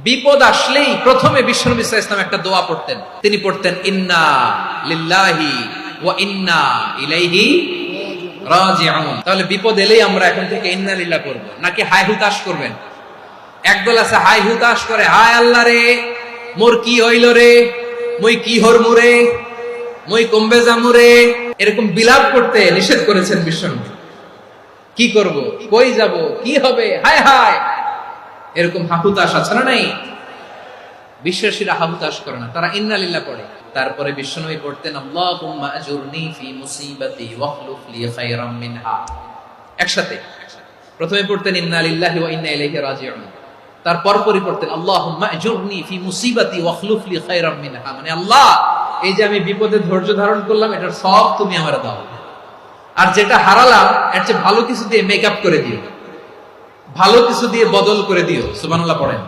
বিপদ আসলেই প্রথমে বিশ্বনবী সাল্লাল্লাহু আলাইহি ওয়াসাল্লাম একটা দোয়া পড়তেন। তিনি পড়তেন ইন্না লিল্লাহি ওয়া ইন্না ইলাইহি রাজিউন। তাহলে বিপদ এলেই আমরা এখন থেকে ইন্না লিল্লাহ করব, নাকি হায় হুতাশ করবেন? একদল আছে হায় হুতাশ করে, হায় আল্লাহ রে মোর কি হইল রে, মুই কি হরমু রে, মুই কমবে যামু রে, এরকম বিলাপ করতে নিষেধ করেছেন বিশ্বনবী। কি করব, কই যাব, কি হবে, হায় হায়, এরকম হাহুতাশ আছে না নাই? বিশ্বাসীরা হাহুতাশ করে না, তারা ইন্না লিল্লাহ পড়ে। তারপরে বিশ্বনবী পড়তেন আল্লাহুম্মা আজুরনি ফি মুসিবাতি ওয়াখলুফ লি খায়রাম মিনহা। একসাথে প্রথমে পড়তেন ইন্না লিল্লাহি ওয়া ইন্না ইলাইহি রাজিউন, তারপর পরে পড়তেন আল্লাহুম্মা আজুরনি ফি মুসিবাতি ওয়াখলুফ লি খায়রাম মিনহা, মানে আল্লাহ এই যে আমি বিপদে ধৈর্য ধারণ করলাম এটার সব তুমি আমারে দাও, আর যেটা হারালাম এর চেয়ে ভালো কিছু দিয়ে মেকআপ করে দিও, ভালো কিছু দিয়ে বদল করে দিও। সুবহানাল্লাহ পড়েন।